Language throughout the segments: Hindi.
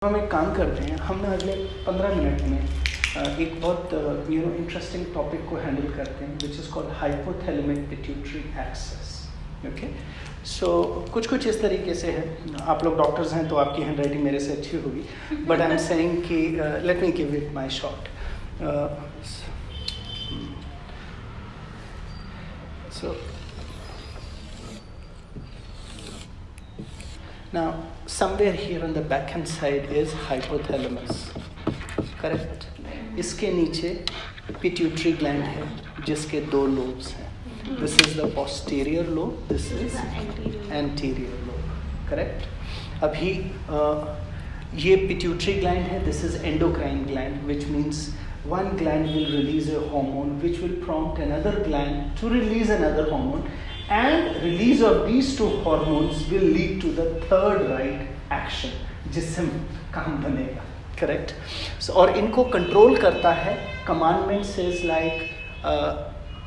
हम एक काम करते हैं, हम ना अगले 15 मिनट में एक बहुत इंटरेस्टिंग टॉपिक को हैंडल करते हैं which is called hypothalamic pituitary axis. Okay, so कुछ इस तरीके से है। आप लोग डॉक्टर्स हैं तो आपकी हैंड राइटिंग मेरे से अच्छी होगी, बट आई एम सेइंग कि let me give it my shot. So now somewhere here on the back hand side is hypothalamus, correct? इसके नीचे pituitary gland है जिसके दो lobes हैं. This is the posterior lobe, this is anterior lobe, correct? अभी ये pituitary gland है, this is endocrine gland, which means one gland will release a hormone which will prompt another gland to release another hormone, and release of these two hormones will lead to the third right action जिससे काम बनेगा, correct? So, और इनको कंट्रोल करता है commandment says like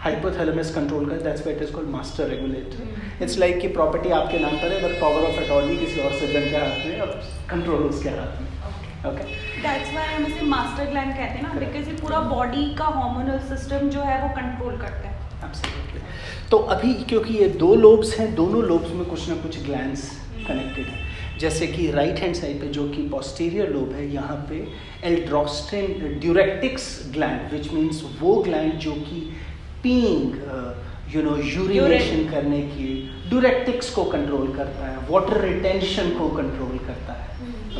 hypothalamus control का, that's why it is called master regulator. It's like कि property आपके नाम पर है but power of attorney किसी और सज्जन के हाथ में, अब कंट्रोल उसके हाथ में. Okay. That's why हम इसे मास्टर ग्लैंड कहते हैं ना, because ये पूरा बॉडी का हार्मोनल सिस्टम जो है वो कंट्रोल करता है. Absolutely. तो अभी क्योंकि ये दो लोब्स हैं, दोनों लोब्स में कुछ ना कुछ ग्लैंड्स कनेक्टेड हैं. जैसे कि राइट हैंड साइड पे जो कि पोस्टीरियर लोब है, यहाँ पे एल्ड्रोस्टेन ड्यूरेक्टिक्स ग्लैंड, विच मीन्स वो ग्लैंड जो कि पीइंग यूरिनेशन करने की ड्यूरेक्टिक्स को कंट्रोल करता है, वाटर रिटेंशन को कंट्रोल करता है.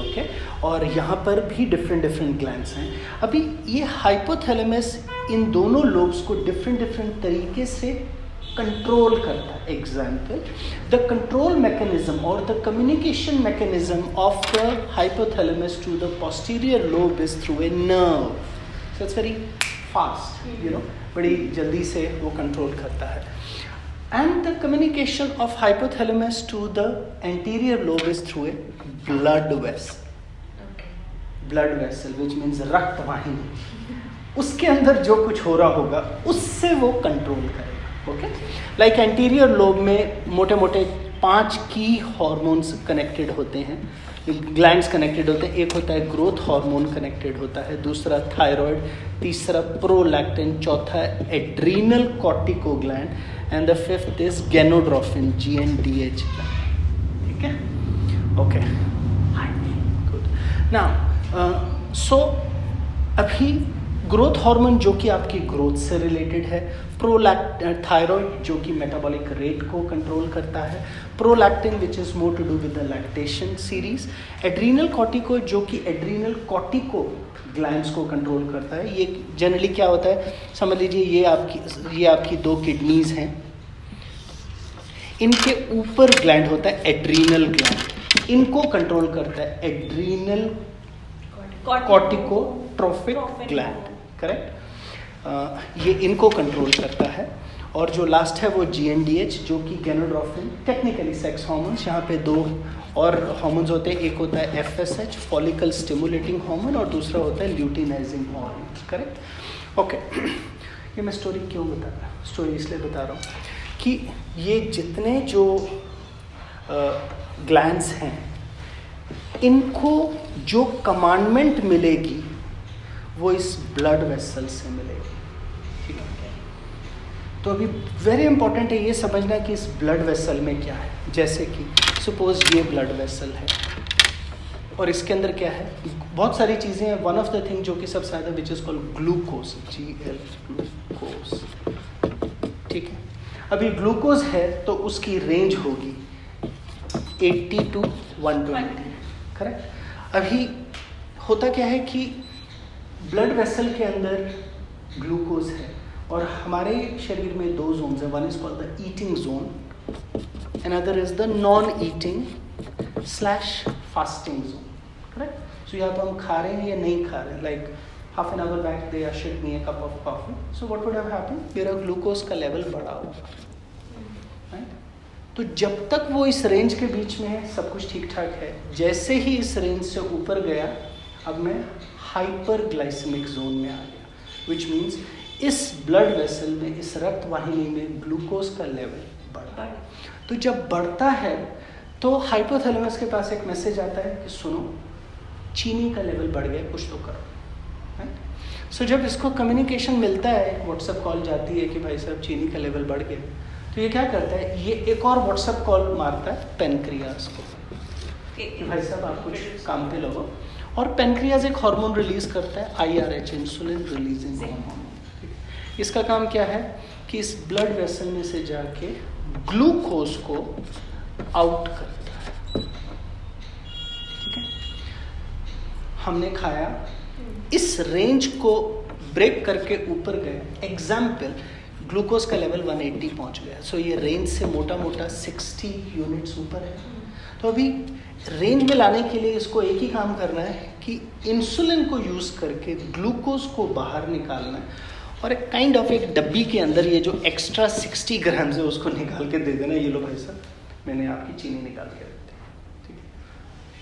ओके, और यहाँ पर भी डिफरेंट ग्लैंड्स हैं. अभी ये हाइपोथैलेमस इन दोनों लोब्स को डिफरेंट तरीके से कंट्रोल करता है. एग्जाम्पल, द कंट्रोल मैकेनिज्म और the communication mechanism of the hypothalamus to the posterior lobe is through a nerve. So it's very fast, बड़ी जल्दी से वो कंट्रोल करता है. And the communication of hypothalamus to the anterior lobe is through a blood vessel. Okay. Blood vessel, which means रक्त वाहिनी. उसके अंदर जो कुछ हो रहा होगा उससे वो कंट्रोल करेगा. ओके, लाइक एंटीरियर लोब में मोटे 5 की हॉर्मोन्स कनेक्टेड होते हैं, ग्लैंड्स कनेक्टेड होते हैं. एक होता है ग्रोथ हार्मोन कनेक्टेड होता है, दूसरा थायराइड, तीसरा प्रोलैक्टिन, चौथा adrenal cortico gland, and the fifth is gonadotrophin, GNDH. ठीक है, ओके, गुड. नाउ सो अभी ग्रोथ हार्मोन जो कि आपकी ग्रोथ से रिलेटेड है, थायराइड जो कि मेटाबॉलिक रेट को कंट्रोल करता है, prolactin which is more to do with the lactation series, adrenal cortico जो कि एड्रीनल कॉर्टिको ग्लैंड्स को कंट्रोल करता है. ये जनरली क्या होता है, समझ लीजिए ये आपकी 2 किडनीज हैं, इनके ऊपर ग्लैंड होता है एड्रीनल ग्लैंड, इनको कंट्रोल करता है एड्रीनल कॉर्टिकोट्रोफिक ग्लैंड, करेक्ट? ये इनको कंट्रोल करता है. और जो लास्ट है वो GNDH जो कि गैनोड्रोफिन, टेक्निकली सेक्स हार्मोन्स. यहाँ पे 2 और हार्मोन्स होते हैं, एक होता है FSH फॉलिकल स्टिमुलेटिंग हार्मोन, और दूसरा होता है ल्यूटिनाइजिंग हार्मोन, करेक्ट? ओके, ये मैं स्टोरी क्यों बता रहा हूँ? स्टोरी इसलिए बता रहा हूँ कि ये जितने जो ग्लैंड्स हैं, इनको जो कमांडमेंट मिलेगी वो इस ब्लड वेसल से मिलेगी. ठीक है, तो अभी वेरी इंपॉर्टेंट है ये समझना कि इस ब्लड वेसल में क्या है. जैसे कि सपोज ये ब्लड वेसल है और इसके अंदर क्या है, बहुत सारी चीज़ें हैं. वन ऑफ द थिंग जो कि सबसे ज़्यादा विच is called glucose, GL glucose. ठीक है, अभी ग्लूकोज है तो उसकी रेंज होगी 80 to 120, करेक्ट? अभी होता क्या है कि ब्लड वेसल के अंदर ग्लूकोज है और हमारे शरीर में 2 जोन्स हैं. One is called the eating zone, another is the non eating / fasting zone, correct? So या तो हम खा रहे हैं या नहीं खा रहे हैं. Like half an hour back they shit me a cup of coffee, so what would have happened, मेरा ग्लूकोज का लेवल बढ़ा होगा, राइट? तो जब तक वो इस रेंज के बीच में है सब कुछ ठीक ठाक है. जैसे ही इस रेंज से ऊपर गया, अब मैं हाइपरग्लाइसेमिक जोन में आ गया, विच मीन्स इस ब्लड वेसल में, इस रक्त वाहिनी में ग्लूकोज का लेवल बढ़ा. तो जब बढ़ता है तो हाइपोथैलेमस के पास एक मैसेज आता है कि सुनो, चीनी का लेवल बढ़ गया, कुछ तो करो, राइट। सो जब इसको कम्युनिकेशन मिलता है, व्हाट्सएप कॉल जाती है कि भाई साहब चीनी का लेवल बढ़ गया, तो ये क्या करता है, ये एक और व्हाट्सएप कॉल मारता है पेनक्रियाज को कि भाई साहब आप कुछ काम पे लगो, और पेनक्रियाज एक हार्मोन रिलीज करता है, IRH, इंसुलिन रिलीजिंग हार्मोन। इसका काम क्या है कि इस ब्लड वेसल में से जाके ग्लूकोज को आउट करता है, ठीक है। हमने खाया, इस रेंज को ब्रेक करके ऊपर गए, एग्जाम्पल ग्लूकोज का लेवल 180 पहुंच गया, सो ये रेंज से मोटा मोटा 60 यूनिट्स ऊपर है। तो अभी रेंज में लाने के लिए इसको एक ही काम करना है कि इंसुलिन को यूज़ करके ग्लूकोज को बाहर निकालना है, और एक काइंड ऑफ एक डब्बी के अंदर ये जो एक्स्ट्रा 60 ग्राम्स है उसको निकाल के दे देना, ये लो भाई साहब मैंने आपकी चीनी निकाल के रख दी, ठीक है।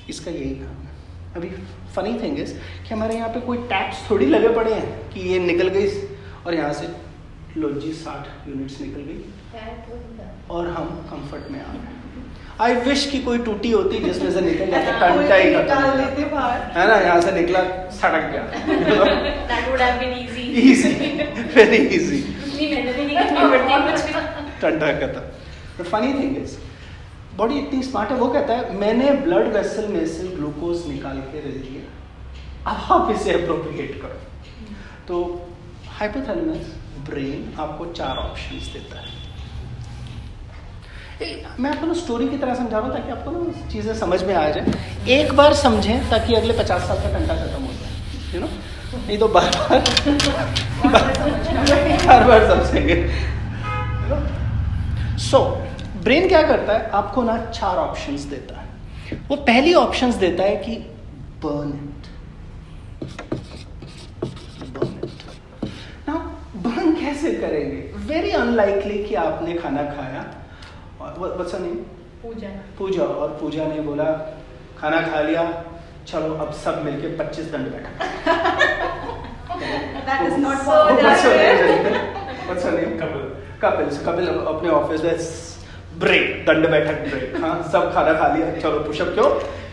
इसका यही काम है। अभी फनी थिंग इज कि हमारे यहाँ पे कोई टैप्स थोड़ी लगे पड़े हैं कि ये निकल गई और यहाँ से लो जी 60 यूनिट्स निकल गई और हम कंफर्ट में आ गए। आई विश कि कोई टूटी होती जिसमें से निकल जाता, कंटा ही खत्म है ना, यहाँ से निकला सड़क गया। That would have been easy. Easy, very easy. इतनी मेहनत ही नहीं करनी पड़ती मुझे। टंटा खत्म। The funny thing is, body इतनी स्मार्ट है, वो कहता है मैंने ब्लड वेसल में से ग्लूकोज निकाल के रख दिया, अब आप इसे अप्रोप्रिएट करो। तो हाइपोथैलेमस ब्रेन आपको 4 ऑप्शंस देता है। मैं आपको ना स्टोरी की तरह समझा रहा हूँ ताकि आपको ना चीज़ें समझ में आ जाए, एक बार समझें ताकि अगले 50 साल का टंटा खत्म हो जाए, यू नो, नहीं तो बार बार समझेंगे। सो ब्रेन क्या करता है, आपको ना 4 ऑप्शंस देता है। वो पहली ऑप्शंस देता है कि बर्न इट। ना बर्न कैसे करेंगे, वेरी अनलाइकली कि आपने खाना खाया, what's her name? पूजा, और पूजा ने बोला खाना खा लिया, चलो अब सब मिलके 25 दंड बैठा। That is not so generous. What's her name? Kapil अपने ऑफिस में ब्रेक, दंड बैठक ब्रेक, हाँ सब खाना खा लिया, चलो पुशअप,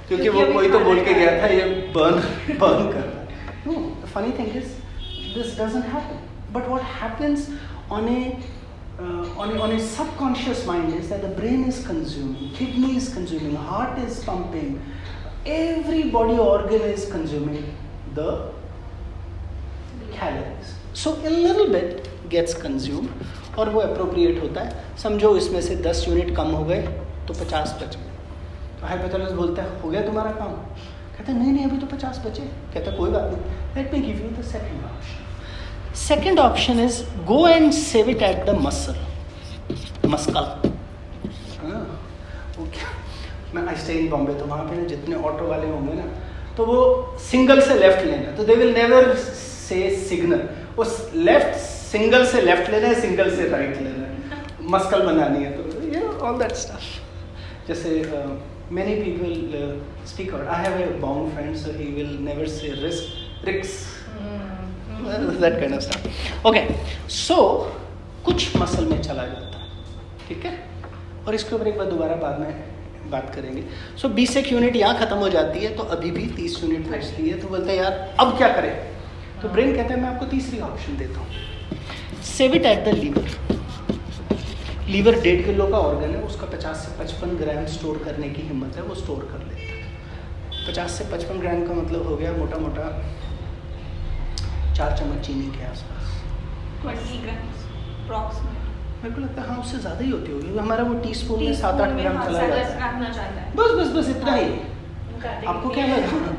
क्योंकि वो कोई तो बोल के गया था ये बर्न कर रहा है। No, the funny thing is this doesn't happen, but what happens on a subconscious mind is that the brain is consuming, kidney is consuming, heart is pumping, every body organ is consuming the calories. So a little bit gets consumed और वो appropriate होता है। समझो इसमें से 10 यूनिट कम हो गए तो 50 बच गए। तो हाइपोथैलेमस बोलता है हो गया तुम्हारा काम, कहता है नहीं अभी तो 50 बचे, कहता है कोई बात नहीं, let me give you the second option. Second option is go and save it at the muscle. मैं आई स्टे इन बॉम्बे, तो वहाँ पे ना जितने ऑटो वाले होंगे ना तो वो सिंगल से लेफ्ट लेना, तो they will never say signal, उस लेफ्ट सिंगल से लेफ्ट लेना है, सिंगल से राइट लेना है, मस्कल बनानी है, तो you know all that stuff. जैसे many people speak out. I have a Bong friend, so he will never say risks. That kind of stuff. Okay, so कुछ मसल में चला जाता है, ठीक है, और इसके ऊपर एक बार दोबारा बाद में बात करेंगे। सो 20 एक यूनिट यहाँ खत्म हो जाती है, तो अभी भी 30 यूनिट बचती है, तो बोलते हैं यार अब क्या करें, तो ब्रेन कहता है मैं आपको तीसरी ऑप्शन देता हूँ, save it at the liver. Liver 1.5 kilo का ऑर्गन है, उसका 50 से 55 ग्राम स्टोर करने की हिम्मत है, वो स्टोर कर लेता है। 50 से 55 ग्राम का मतलब हो गया मोटा मोटा 4 चम्मच चीनी के आसपास, 20 ग्राम्स अप्रॉक्सीमेट। मेरे को लगता है हाँ उससे ज़्यादा ही होती होगी, हमारा वो टीस्पून में 7-8 ग्राम चला जाता है, बस इतना ही। आपको क्या लगा,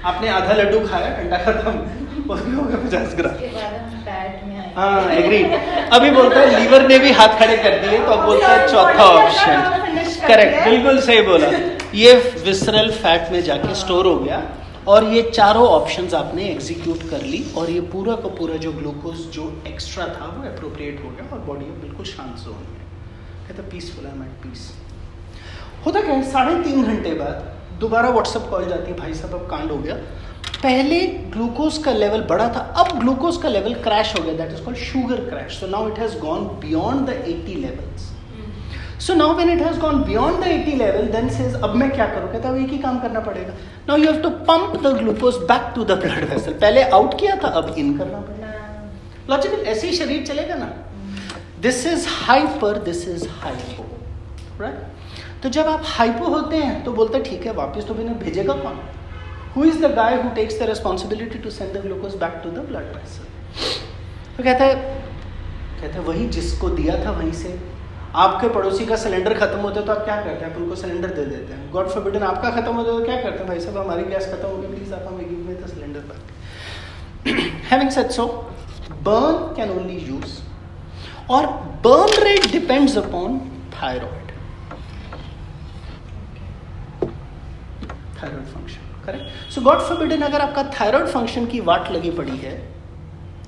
आपने आधा लड्डू खाया, ठंडा खत्म, उसमें हो गया 50 ग्राम। हाँ एग्री। अभी बोलता है लीवर ने भी हाथ खड़े कर दिए, तो अब बोलता है चौथा ऑप्शन, करेक्ट, बिल्कुल सही बोला, ये विसरल फैट में जाके स्टोर हो गया, और ये चारों ऑप्शंस आपने एग्जीक्यूट कर ली, और ये पूरा का पूरा जो ग्लूकोज जो एक्स्ट्रा था वो अप्रोप्रिएट हो गया, और बॉडी में बिल्कुल शांत जोन में, कहता पीसफुल है, मैं पीस। होता क्या है, 3.5 घंटे बाद दोबारा व्हाट्सएप कॉल जाती है, भाई साहब अब कांड हो गया, पहले ग्लूकोज का लेवल बढ़ा था, अब ग्लूकोज का लेवल क्रैश हो गया, that is called sugar crash, so now it has gone beyond the 80 levels. So now when it has gone beyond the 80 level, then says अब मैं क्या करूँ? कहता है एक ही काम करना पड़ेगा. Now you have to pump the glucose back to the blood vessel. पहले आउट किया था, अब इन करना पड़ेगा. Logical, ऐसे ही शरीर चलेगा ना. This is hyper, this is hypo, right? तो जब आप hypo होते हैं तो बोलते हैं ठीक है, वापस तो मैंने भेजेगा कौन? Who is the guy who takes the responsibility to send the glucose back to the blood vessel? तो कहता है वही जिसको दिया था वहीं से. आपके पड़ोसी का सिलेंडर खत्म होता है तो आप क्या करते हैं? आप उनको सिलेंडर दे देते हैं. गॉड फॉरबिडन आपका खत्म होता है तो क्या करते हैं? भाई साहब हमारी गैस खत्म हो गई, प्लीज आप हमें give me the cylinder back. Having said so, burn can only use, और burn rate depends upon thyroid function, correct? So God forbidden अगर आपका thyroid function की वाट लगी पड़ी है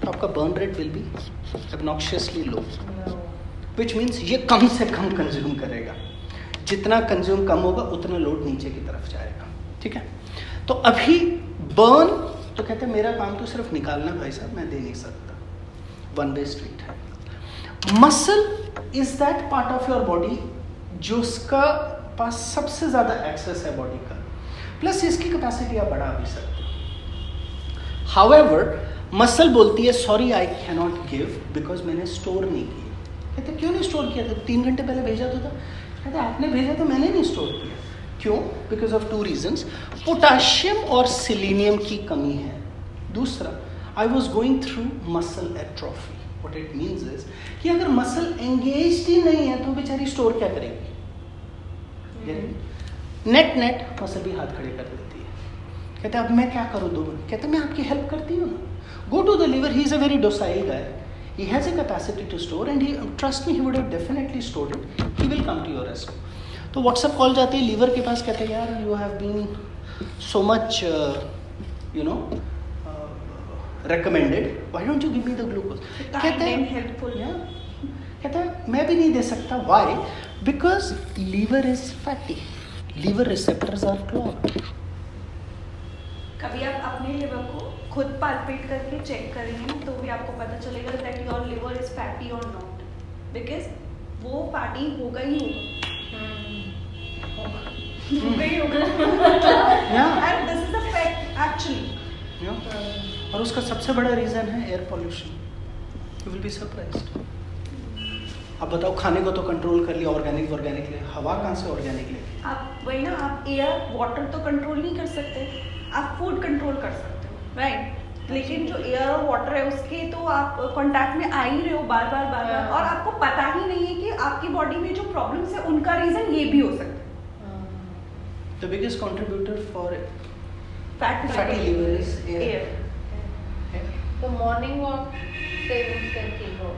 तो आपका burn rate will be obnoxiously low. Which means ये कम से कम कंज्यूम करेगा. जितना कंज्यूम कम होगा उतना लोड नीचे की तरफ जाएगा. ठीक है, तो अभी बर्न तो कहते हैं मेरा काम तो सिर्फ निकालना भाई साहब, मैं दे नहीं सकता. वन वे स्ट्रीट है. Muscle is that part of your body जो उसका पास सबसे ज्यादा एक्सेस है बॉडी का, प्लस इसकी कैपेसिटी आप बढ़ा भी सकते हो. हाउएवर मसल बोलती है sorry I can not give because मैंने स्टोर नहीं किया. कहते क्यों नहीं स्टोर किया था? 3 घंटे पहले भेजा तो था. कहते आपने भेजा तो मैंने नहीं स्टोर किया. क्यों? Because of 2 reasons. पोटाशियम और सिलीनियम की कमी है. दूसरा, I was going through muscle atrophy. What it means is कि अगर मसल एंगेज ही नहीं है तो बेचारी स्टोर क्या करेगी? नेट मसल भी हाथ खड़े कर देती है. कहते अब मैं क्या करूँ? दो. कहते मैं आपकी हेल्प करती हूँ ना. Go to the liver. He is a very docile guy. He has a capacity to store and he, trust me, he would have definitely stored it. He will come to your rescue. तो WhatsApp कॉल जाती है लीवर के पास. कहते हैं यार you have been so much recommended. Why don't you give me the glucose? कहते हैं helpful. कहते हैं मैं भी नहीं दे सकता. Why? Because liver is fatty. Liver receptors are clogged. कभी आप अपने लिवर को खुद पाल्पेट करके चेक करेंगे तो भी आपको पता चलेगा that your liver is fatty और नॉट, बिकॉज वो फैटी होगा ही होगा. And this is a fact actually. और उसका सबसे बड़ा रीजन है air pollution. You will be surprised. अब बताओ, खाने को तो कंट्रोल कर लिया, ऑर्गेनिक ले, हवा कहाँ से ऑर्गेनिक ले? आप वही ना, आप एयर वाटर तो कंट्रोल नहीं कर सकते, आप फूड कंट्रोल कर सकते हो, राइट? लेकिन जो एयर और वाटर है उसके तो आप कांटेक्ट में आ ही रहे हो बार बार और आपको पता ही नहीं है कि आपकी बॉडी में जो प्रॉब्लम्स है उनका रीजन ये भी हो सकता है. The biggest contributor for fatty liver is air. तो मॉर्निंग वॉक से ठीक हो.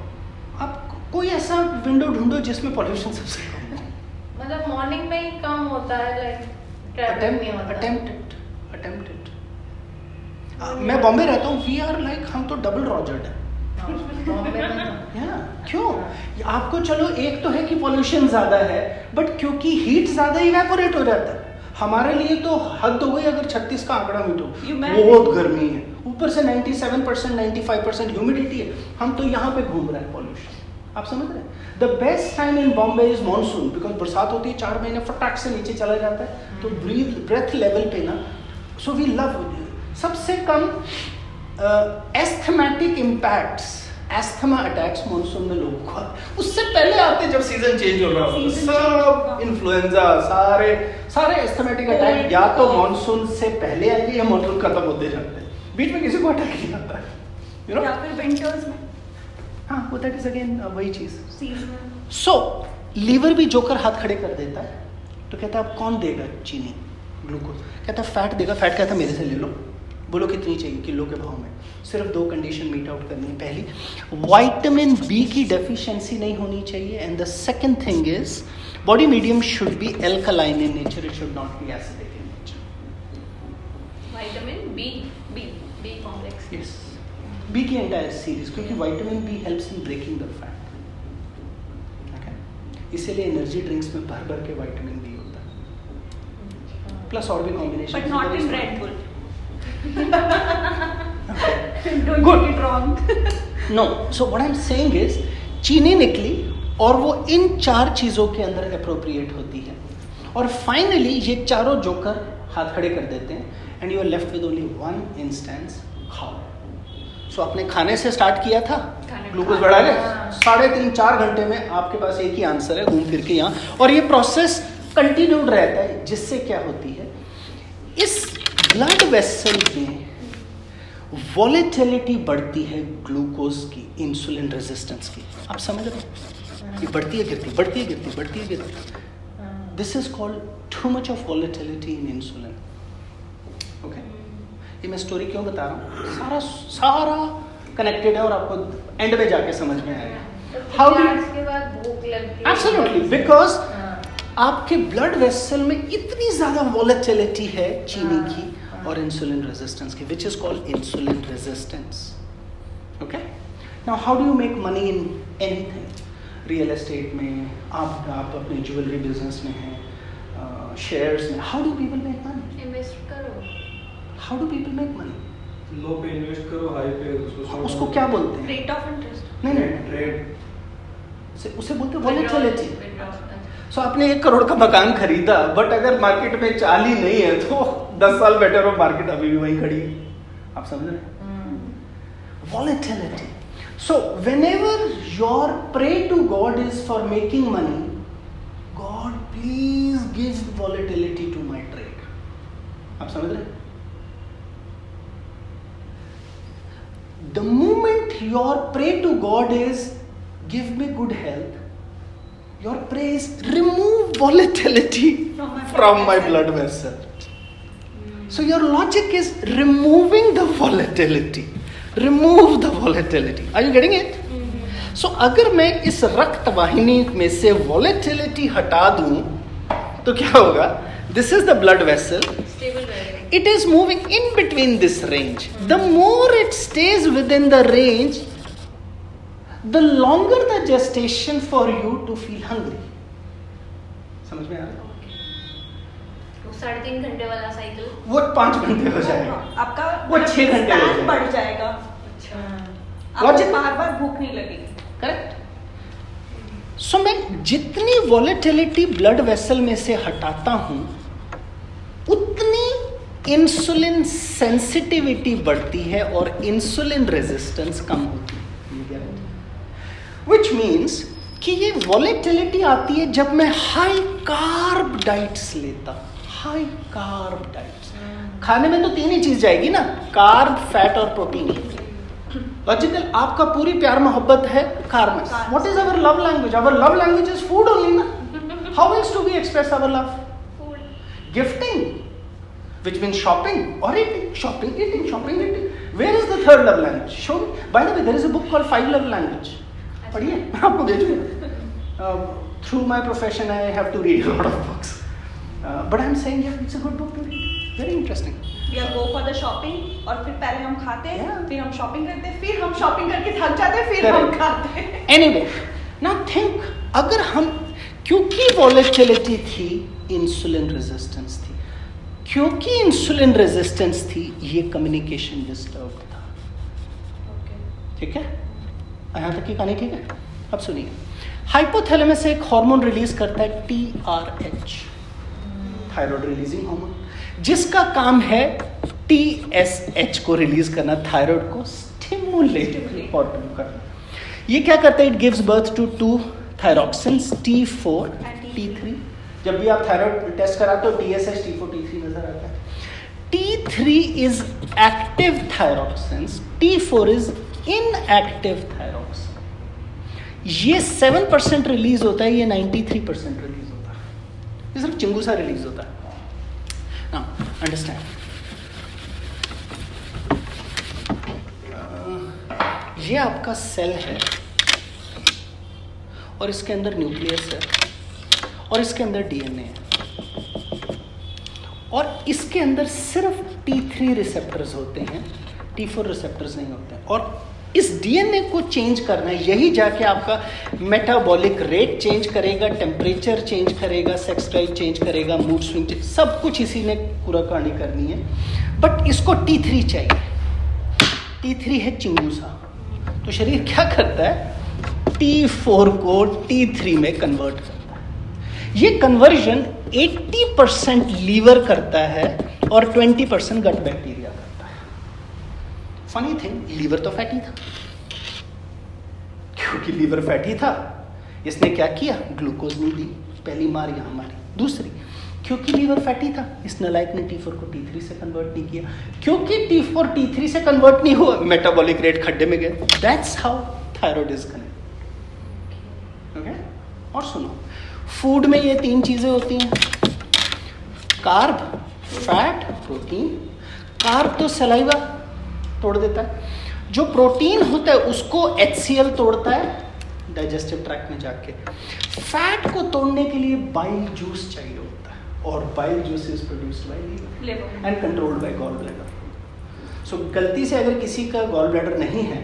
आप कोई ऐसा विंडो ढूंढो जिसमें पॉल्यूशन सबसे कम हो. मतलब मॉर्निंग में ही कम होता है, लाइक ट्रैवलिंग नहीं होता. Attempt it. मैं बॉम्बे रहता हूँ. वी आर लाइक, हम तो डबल रॉजर्ड है. क्यों? आपको चलो एक तो है कि पॉल्यूशन ज्यादा है, बट क्योंकि हीट ज्यादा इवेपोरेट हो जाता है. हमारे लिए तो हद हो गई अगर 36 का आंकड़ा मिटो. बहुत गर्मी है, ऊपर से 97% 95% ह्यूमिडिटी है. हम तो यहाँ पे घूम रहे हैं पॉल्यूशन. आप समझ रहे हैं? The best time in Bombay is monsoon, because बरसात होती है 4 महीने, फटाक से नीचे चला जाता है. तो ब्रेथ लेवल पे ना, सो वी लव. सबसे कम asthmatic impacts, asthma attacks monsoon में लोगों को. उससे पहले आते जब सीजन चेंज हो रहा होता, सब इन्फ्लुएंजा, सारे एस्थमेटिक अटैक या तो मॉनसून से पहले आएंगे या मॉनसून खत्म होते जाते हैं. बीच में किसी को अटैक नहीं आता है, यू नो. या फिर विंटर्स में. हाँ, वो दैट इज अगेन वही चीज. सीजनल. सो लीवर भी जोकर हाथ खड़े कर देता है. तो कहता है अब कौन देगा चीनी, ग्लूकोज? कहता है फैट देगा. फैट कहता है मेरे से ले लो. बोलो कितनी चाहिए किलो के भाव में. सिर्फ 2 कंडीशन मीट आउट करनी है. पहली, विटामिन बी की डेफिशिएंसी नहीं होनी चाहिए. And the second thing is body medium should be alkaline in nature, it should not be acidic in nature. Vitamin B complex. Yes, B की एंटायर सीरीज, क्योंकि vitamin B helps in breaking the fat. इसीलिए एनर्जी ड्रिंक्स में भर भर के विटामिन बी होता है, प्लस और भी combination. But not in red bull. Okay. Don't Good. get it wrong. No, so what I'm saying is, चीनी निकली और वो इन 4 चीज़ों के अंदर अप्रोप्रिएट होती है। और फाइनली ये चारों जोकर हाथ खड़े कर देते हैं and you are left with only one instance, खाओ। सो आपने खाने से स्टार्ट किया था, ग्लूकोज बढ़ा ले, 3.5-4 घंटे में आपके पास एक ही आंसर है घूम फिर के यहाँ। और ये प्रोसेस कंटिन्यूड रहता है, जिससे क्या होती है, इस ब्लड वेसल में वॉलेटिलिटी बढ़ती है ग्लूकोज की, इंसुलिन रेजिस्टेंस की। आप समझ रहे हो, ये बढ़ती है गिरती, बढ़ती है गिरती, बढ़ती है गिरती। This is called too much of volatility in insulin. Okay, ये मैं स्टोरी क्यों बता रहा हूँ, सारा कनेक्टेड है और आपको एंड में जाके समझ में आएगा। हाउ के बाद भूख लगती है। एब्सोल्युटली, बिकॉज आपके ब्लड वेसल में इतनी ज्यादा वॉलेटिलिटी है चीनी की और इंसुलिन रेजिस्टेंस की, which is called insulin resistance. Okay, now how do you make money in anything? Real estate में, आप अपने ज्वेलरी बिजनेस में हैं, शेयर्स में, how do people make money? Invest करो। How do people make money? Low पे इन्वेस्ट करो, हाई पे उसको क्या बोलते हैं? Rate of interest. नहीं, ट्रेड उसे बोलते हैं वॉलेटिलिटी। Withdrawal। सो आपने 1 करोड़ का मकान खरीदा, बट अगर मार्केट में चाल ही नहीं है तो 10 साल बेटर हो, मार्केट अभी भी वहीं खड़ी है। आप समझ रहे हैं? Volatility. So whenever your pray to God is for making money, God please give volatility to my trade. आप समझ रहे हैं? The moment your pray to God is give me good health, your prayer is remove volatility from my blood vessel. So your logic is removing the volatility. Remove the volatility. Are you getting it? So अगर मैं इस रक्त वाहिनी में से volatility हटा दूं तो क्या होगा? This is the blood vessel. Stable रहेगा। It is moving in between this range. The more it stays within the range, the longer the gestation for you to feel hungry. समझ में आ रहा है? वो 3.5 घंटे वाला साइकिल। वो 5 घंटे हो जाएगा, आपका वो 6 घंटे हो स्पैन जाएगा। बढ़ जाएगा। अच्छा। आपको Logic- बार-बार भूख नहीं लगेगी। करेक्ट। सो मैं जितनी वॉलेटिलिटी ब्लड वेसल में से हटाता हूं उतनी इंसुलिन सेंसिटिविटी बढ़ती है और इंसुलिन रेजिस्टेंस कम होती है। विच मीन्स कि ये वॉलेटिलिटी आती है जब मैं हाई कार्ब डाइट्स लेता हूं। हाई कार्ब डाइट्स, खाने में तो 3 ही चीज जाएगी ना, कार्ब, फैट और प्रोटीन। लॉजिकल, आपका पूरी प्यार मोहब्बत है कार्ब में। What is our love language? Our love language is food only ना। How else do we express our love? Food. Gifting, which means shopping or eating. Shopping, eating, shopping, eating. Where is the third love language? Show me. By the way, there is a book called 5 Love Language. पढ़िए, मैं आपको भेजूंगा। Through my profession, I have to read a lot of books. But I'm saying, yeah, it's a good book to read. Very interesting. या गो फॉर द शॉपिंग, और फिर पहले हम खाते हैं, Yeah. फिर हम शॉपिंग करते हैं, फिर हम शॉपिंग करके थक जाते हैं, फिर हम Correct. खाते हैं। Anyway, now think, अगर हम, क्योंकि volatility थी, इंसुलिन रेजिस्टेंस थी, क्योंकि इंसुलिन रेजिस्टेंस थी, ये कम्युनिकेशन डिस्टर्ब था। ठीक है, यहाँ तक की कहानी ठीक है? अब सुनिए, हाइपोथैलेमस एक हार्मोन रिलीज करता है TRH, थायराइड रिलीजिंग हार्मोन, जिसका काम है TSH को रिलीज करना, थायराइड को स्टिमुलेट और करना। ये क्या करता है? It gives birth to 2 thyroxins, T4, T3। जब भी आप थायराइड टेस्ट कराते हो TSH, T4, T3 नजर आता है। T3 is active thyroxines, T4 is inactive thyroxine. ये 7% रिलीज होता है, ये 93% रिलीज होता है। ये सिर्फ चिंगू सा रिलीज होता है। नाउ अंडरस्टैंड, ये आपका सेल है और इसके अंदर न्यूक्लियस है और इसके अंदर डीएनए है और इसके अंदर सिर्फ T3 रिसेप्टर्स होते हैं, T4 रिसेप्टर्स नहीं होते हैं। और इस डीएनए को चेंज करना है, यही जाके आपका मेटाबॉलिक रेट चेंज करेगा, टेम्परेचर चेंज करेगा, सेक्स ड्राइव चेंज करेगा, मूड स्विंग, सब कुछ इसी ने पूरा कहानी करनी है। बट इसको T3 चाहिए। T3 है चिंगूसा। तो शरीर क्या करता है? T4 को T3 में कन्वर्ट करता है। ये कन्वर्जन 80% लीवर करता है और 20% गट बैक्टीरिया करता है। फनी थिंग, लीवर तो फैटी था, क्योंकि लीवर फैटी था इसने क्या किया, ग्लूकोज नहीं दी, पहली मार यहां मारी। दूसरी, क्योंकि लीवर फैटी था इस नालायक ने T4 को T3 से कन्वर्ट नहीं किया, क्योंकि T4 T3 से कन्वर्ट नहीं हुआ, मेटाबॉलिक रेट खड्डे में गए। That's how thyroid is connected. Okay, और सुनो, फूड में ये 3 चीजें होती हैं, कार्ब, फैट, प्रोटीन। कार्ब तो सलाइवा तोड़ देता है, जो प्रोटीन होता है उसको HCl तोड़ता है डाइजेस्टिव ट्रैक्ट में जाके। फैट को तोड़ने के लिए बाइल जूस चाहिए होता है, और bile juice is produced by liver and controlled by gall bladder. So गलती से अगर किसी का गॉल ब्लैडर नहीं है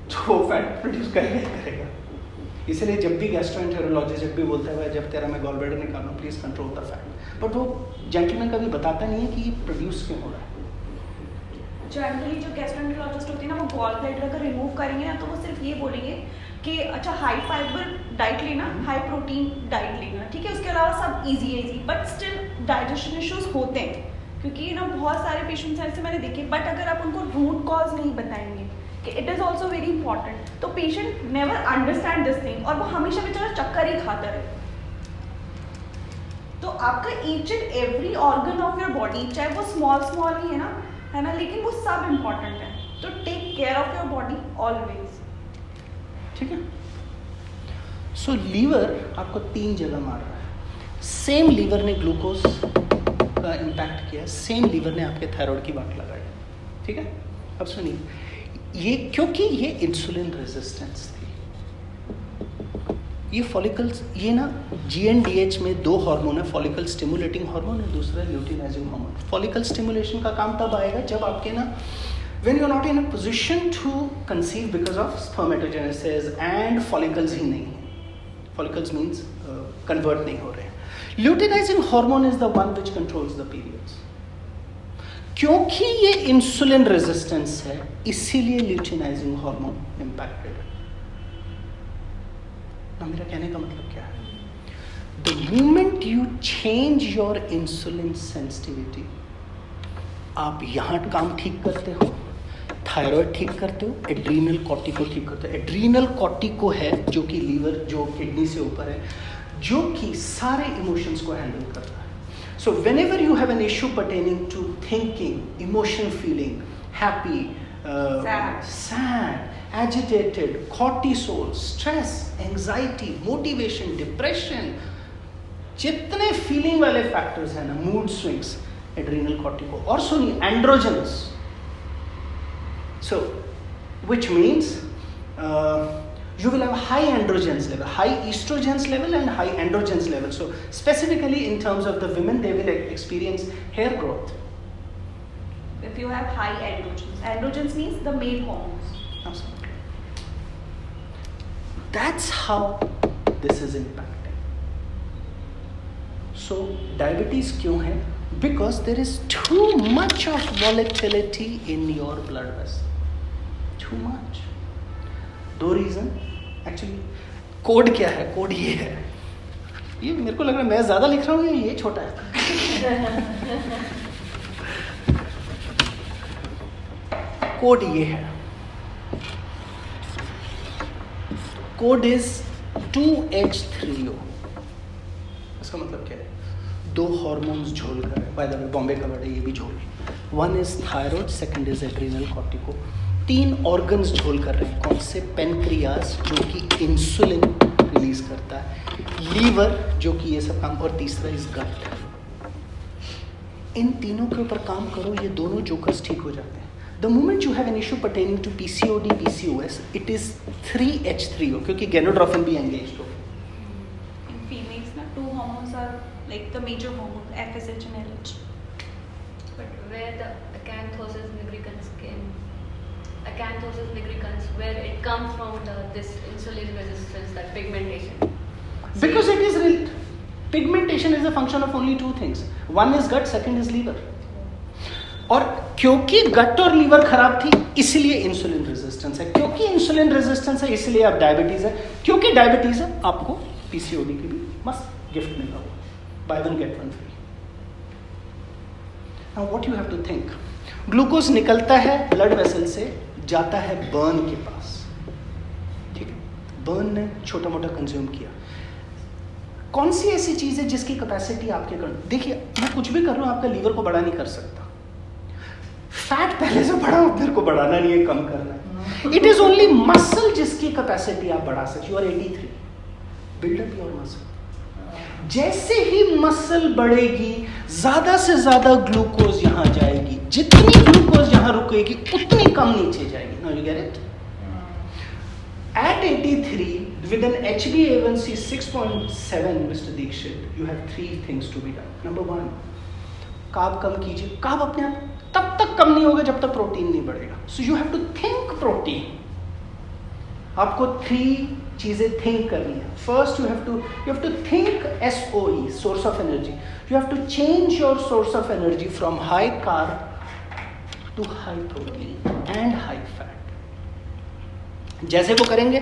तो वो फैट प्रोड्यूस करेगा। इसलिए जब भी गैस्ट्रोएंटेरोलॉजिस्ट जब भी बोलता है भाई जब तेरा मैं गॉल ब्लैडर निकालूं please control the fat, but वो जेंटलमैन कभी बताता नहीं है कि ये प्रोड्यूस क्यों हो रहा है। जनरली जो गैस्ट्रोएंटेरोलॉजिस्ट होती है ना, वो गॉल ब्लैडर अगर रिमूव करेंगे ना तो वो सिर्फ ये बोलेंगे कि अच्छा हाई फाइबर डाइट लेना, हाई प्रोटीन डाइट लेना, ठीक है, उसके अलावा सब इजी है, बट स्टिल डाइजेशन इश्यूज होते हैं, क्योंकि ना बहुत सारे पेशेंट्स ऐसे मैंने देखे। बट अगर आप उनको रूट कॉज नहीं बताएंगे कि it is also very important, तो patient never understand this thing और वो हमेशा बेचारा चक्कर ही खाता रहे। तो आपका each and every organ of your body, चाहे वो स्मॉल ही है ना, लेकिन वो सब इम्पॉर्टेंट है। तो take care of your body always, ठीक है। सो लीवर आपको 3 जगह मार रहा है। सेम लीवर ने ग्लूकोज का इम्पैक्ट किया, सेम लीवर ने आपके थायराइड की वाट लगाई, ठीक है। अब सुनिए, ये क्योंकि ये इंसुलिन रेजिस्टेंस थी, ये फॉलिकल्स, ये ना GnDH में 2 हार्मोन है, फॉलिकल स्टिमुलेटिंग हार्मोन है, दूसरा ल्यूटिनाइजिंग हार्मोन। फॉलिकल स्टिमुलेशन का काम तब आएगा जब आपके ना when you are not in a position to conceive because of spermatogenesis and follicles ही नहीं है, follicles means convert नहीं हो रहे हैं। luteinizing hormone is the one which controls the periods। क्योंकि ये इंसुलिन रेजिस्टेंस है इसीलिए luteinizing hormone impacted है। ना मेरा कहने का मतलब क्या है, the moment you change your insulin sensitivity, आप यहाँ काम ठीक करते हो, थायराइड ठीक करते हो, एड्रीनल कॉर्टिको ठीक करते हो। एड्रीनल कॉर्टिको है जो कि लीवर, जो किडनी से ऊपर है, जो कि सारे इमोशंस को हैंडल करता है। So whenever you have an issue pertaining to thinking, emotion, feeling happy, sad, agitated, cortisol, stress, anxiety, motivation, depression, जितने फीलिंग वाले फैक्टर्स हैं ना, मूड स्विंग्स, एड्रीनल कॉर्टिको। और सुनिए, androgens, so which means you will have high androgens level, high estrogens level and high androgens level. So specifically in terms of the women, they will experience hair growth. If you have high androgens means the male hormones. Absolutely. That's how this is impacting. So diabetes क्यों है? Because there is too much of volatility in your blood vessel. Too much. 2 reason actually. Code क्या है? कोड ये है, ये मेरे को लग रहा है मैं ज्यादा लिख रहा हूँ या ये छोटा है। कोड ये है, कोड इज 2H3O। इसका मतलब क्या है? 2 हार्मोन्स झोल कर, बाय द वे बॉम्बे का वर्ड है ये भी झोल। 1 is thyroid, second is adrenal cortico. 3 organs झोल कर रहे हैं। कौन से? पेनक्रियास जो कि इंसुलिन रिलीज करता है, लीवर जो कि ये सब काम, और तीसरा इज गट। इन तीनों के ऊपर काम करो, ये दोनों जोकर्स ठीक हो जाते हैं। The moment you have an issue pertaining to PCOD, PCOS, it is 3H3O, क्योंकि गेनोड्रोफिन भी एंगेज्ड हो। In females ना 2 hormones are like the major hormones, FSH and LH. But where the acanthosis nigricans came, acanthosis nigricans, where it comes from this insulin resistance, that pigmentation. Because it is pigmentation is a function of only 2 things. One is gut, second is liver. और क्योंकि गट और लीवर खराब थी इसलिए इंसुलिन रेजिस्टेंस है, क्योंकि इंसुलिन रेजिस्टेंस है इसलिए अब डायबिटीज है, क्योंकि डायबिटीज है आपको पीसीओडी की भी मस्त गिफ्ट मिला हुआ, buy one get one free. Now what you have to think, glucose निकलता है ब्लड वेसल से, जाता है बर्न के पास, ठीक है, बर्न ने छोटा मोटा कंज्यूम किया। कौन सी ऐसी चीज है जिसकी कैपेसिटी आपके देखिए मैं कुछ भी कर रहा हूं आपका लीवर को बड़ा नहीं कर सकता, फैट पहले से बढ़ा मेरे को बढ़ाना नहीं है, कम करना है। इट इज ओनली मसल जिसकी कैपेसिटी आप बढ़ा सकते। You are 83, build up your muscle. जैसे ही मसल बढ़ेगी ज्यादा से ज्यादा ग्लूकोज यहां जाएगी, जितनी ग्लूकोज यहां रुकेगी उतनी कम नीचे जाएगी। Now you get it? At 83, with an HbA1c 6.7, Mr. Dikshit, you have 3 things to be done. Number 1, carb कम कीजिए। कार्ब अपने आप तब तक कम नहीं होगा जब तक प्रोटीन नहीं बढ़ेगा। So you have to think protein. आपको 3 चीजें थिंक करनी है। First, you have to think SOE, source of energy. You have to change your source of energy from high carb to high protein and high fat. जैसे वो करेंगे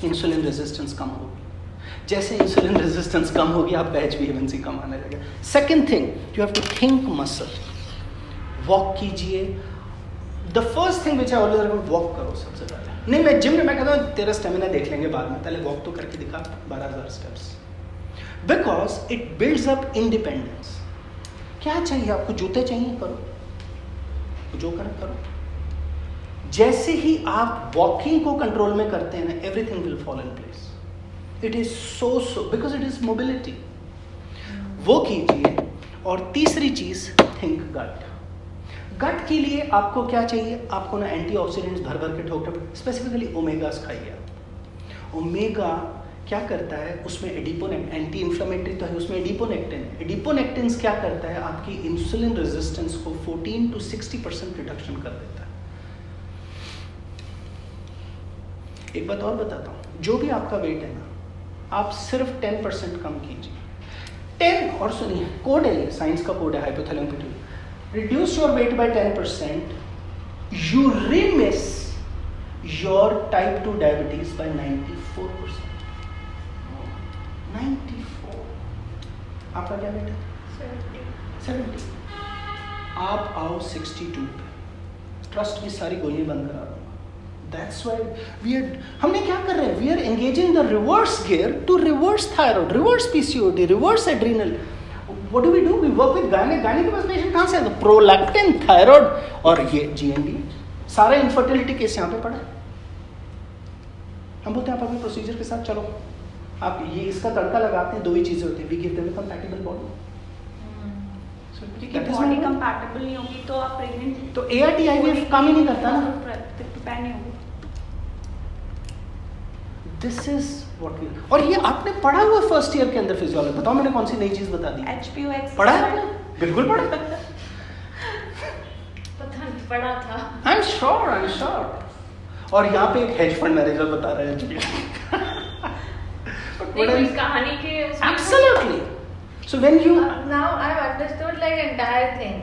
इंसुलिन रेजिस्टेंस कम होगी, जैसे इंसुलिन रेजिस्टेंस कम होगी आपका HbA1c कम आने लगेगा। Second thing, you have to think muscle. Walk कीजिए। The first thing which I always recommend, walk करो सबसे पहले। नहीं मैं जिम में मैं कहता हूँ तेरा स्टेमिना देख लेंगे बाद में, पहले वॉक तो करके दिखा 12,000 steps, because it builds up independence. क्या चाहिए आपको? जूते चाहिए, करो जो करना करो। जैसे ही आप वॉकिंग को कंट्रोल में करते हैं ना, everything will fall in place. It is so because it is mobility. वो कीजिए। और तीसरी चीज, थिंक गट। गट के लिए आपको क्या चाहिए? आपको ना एंटीऑक्सीडेंट्स भर भर के ठोक, स्पेसिफिकली ओमेगास खाइए। ओमेगा क्या करता है? उसमें एंटी इन्फ्लेमेटरी तो है, उसमें एडिपोनेक्टिन है। एडिपोनेक्टिन्स क्या करता है? आपकी इंसुलिन रेजिस्टेंस को 14 to 60% रिडक्शन कर देता है। एक बात और बताता हूँ, जो भी आपका वेट है ना, आप सिर्फ 10% कम कीजिए। 10, और सुनिए कोड है ये, साइंस का कोड है, hypothalamus pituitary. Reduce your weight by 10%, you remiss your type 2 diabetes by 94%। 94। आपका क्या वेट है? 70। आप आओ 62 पे। ट्रस्ट में सारी गोलियां बंद करा दूंगा। That's why हमने क्या कर रहे हैं? We are engaging the reverse gear to reverse thyroid, reverse PCOD, reverse adrenal. What do? We work with gynae के पास पेशेंट कहाँ से आते हैं? प्रोलैक्टिन, थायराइड और ये GND, सारा इनफर्टिलिटी केस यहाँ पे पड़ा है। हम बोलते हैं आप अपने प्रोसीजर के साथ चलो, आप ये इसका तड़का लगाते हैं, 2 ही चीजें होती है, we give them a compatible body. क्योंकि बॉडी कंपैटिबल नहीं होगी तो आप प्रेग्नेंट, तो ART IVF काम ही नहीं करता ना। प्रिपेयर नहीं होगी। दिस इज व्हाट वी, और ये आपने पढ़ा हुआ फर्स्ट ईयर के अंदर फिजियोलॉजी। बताओ मैंने कौन सी नई चीज बता दी? HPOX पढ़ा है आपने? बिल्कुल पढ़ा। पता नहीं, पढ़ा था। I am sure. और यहाँ पे एक हेज फंड मैनेजर बता रहा है कोई कहानी के absolutely. So when you now I've understood like entire thing.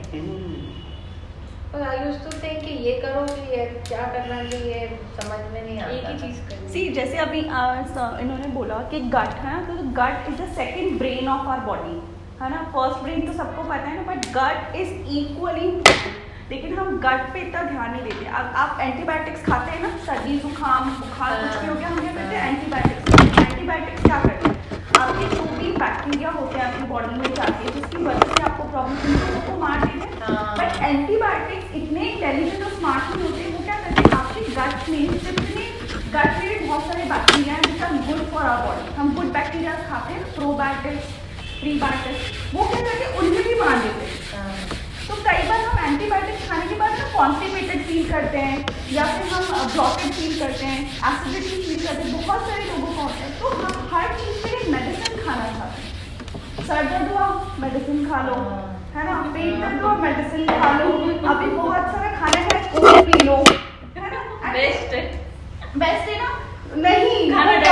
But I used to think कि ये करो कि ये क्या करना चाहिए, समझ में नहीं आता। एक ही चीज करनी। सी जैसे अभी इन्होंने बोला कि गट है, तो gut is the second brain of our body, है ना। फर्स्ट ब्रेन तो सबको पता है ना, but gut is equally important. लेकिन हम गट पे इतना ध्यान नहीं देते। आप एंटीबायोटिक्स खाते हैं ना, सर्दी जुकाम बुखार कुछ भी हो गया, हम क्या करते हैं? एंटीबायोटिक्स क्या करते हैं? आपके जो भी बैक्टीरिया होते हैं आपकी बॉडी में जाके, जिसकी वजह से आपको प्रॉब्लम होती है, वो मार देते हैं। बट एंटीबायोटिक्स इतने इंटेलिजेंट और स्मार्ट नहीं होते। वो क्या करते हैं? आपके गट में जितने गट में भी बहुत सारे बैक्टीरिया हैं which are good for our body. हम गुड बैक्टीरिया खाते हैं, प्रोबायोटिक्स, प्रीबायोटिक्स, वो क्या करते हैं? उन्हें भी मार देते हैं। तो कई बार हम एंटीबायोटिक्स खाने के बाद ना कॉन्स्टिपेटेड फील करते हैं, या फिर हम ब्लॉकेड फील करते हैं, एसिडिटी फील करते हैं। बहुत सारे लोगों को होता है। तो हम हर चीज़ के लिए मेडिसिन खाना चाहते हैं। सर दर्द हुआ, मेडिसिन खा लो, है ना। पेट दर्द हुआ, मेडिसिन खा लो। अभी बहुत सारा खाना है, कोक पी लो, है ना। बेस्ट है ना? नहीं, खाना नहीं।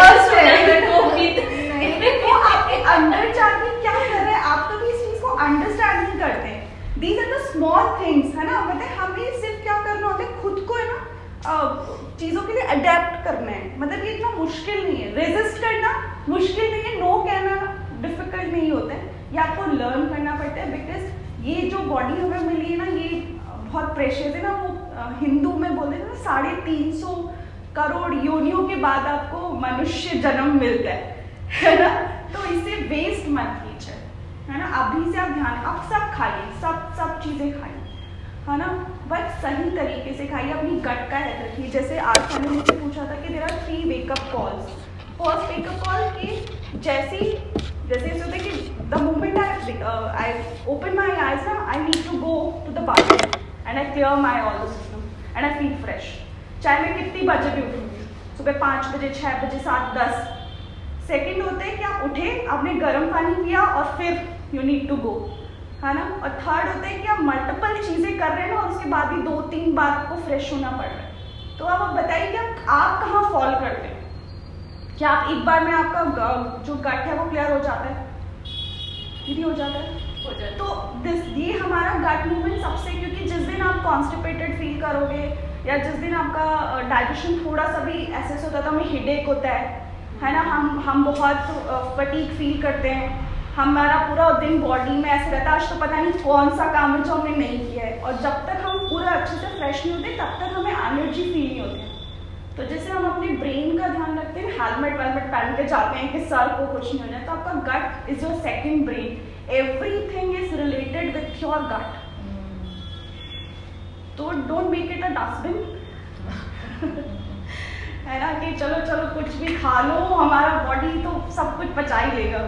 वो आपके अंदर जाके क्या कर रहे हैं, आप तो भी इस चीज को अंडरस्टैंड नहीं करते। These are the small things, है ना। चीज़ों के लिए अडेप्ट करना है, मतलब ये इतना मुश्किल नहीं है। रेजिस्ट करना मुश्किल नहीं है, नो कहना डिफिकल्ट नहीं होता है, ये आपको लर्न करना पड़ता है। बिकॉज ये जो बॉडी हमें मिली है ना, ये बहुत प्रेशियस है ना। वो हिंदू में बोलते हैं ना 350 करोड़ योनियों के बाद आपको मनुष्य जन्म मिलता है ना। तो इसे वेस्ट मत कीजिए, है ना। अभी से आप ध्यान, आप सब खाइए, सब चीज़ें खाइए, है ना, बट सही तरीके से खाइए, अपनी गट का हेल्थ रखिए। जैसे आज मैंने मुझसे पूछा था कि there are 3 wake up calls. First wake up call कि जैसे ऐसे होता है कि the moment I open my eyes ना, I need to go to the bathroom and I clear my all the system and I feel fresh. चाहे मैं कितनी बजे भी उठूँगी, सुबह 5 बजे, 6 बजे, 7, 10। सेकेंड होता है कि आप उठे, आपने गर्म पानी पिया और फिर यू नीड टू गो, है ना। और थर्ड होता है कि आप मल्टीपल चीज़ें कर रहे हैं ना, और उसके बाद भी 2-3 बार आपको फ्रेश होना पड़ रहा है। तो अब बताइए कि आप कहाँ फॉल करते हैं? क्या आप एक बार में आपका जो गट है वो क्लियर हो जाता है? दीदी हो जाता है? तो ये हमारा गट मूवमेंट सबसे, क्योंकि जिस दिन आप कॉन्स्टिपेटेड फील करोगे या जिस दिन आपका डाइजेशन थोड़ा सा भी ऐसे होता है, तो हमें हेडेक होता है ना, हम बहुत फटीग फील करते हैं, हमारा पूरा दिन बॉडी में ऐसे रहता है आज तो पता नहीं कौन सा काम है जो हमने नहीं किया है। और जब तक हम पूरा अच्छे से फ्रेश नहीं होते तब तक हमें एनर्जी फील नहीं होती। तो जैसे हम अपने ब्रेन का ध्यान रखते हैं, हेलमेट वेलमेट पहन के जाते हैं कि सर को कुछ नहीं हो जाए, तो आपका gut is your second brain. Everything is related with your gut. तो don't make it a dustbin, है ना, कि चलो कुछ भी खा लो, हमारा बॉडी तो सब कुछ पचा ही लेगा।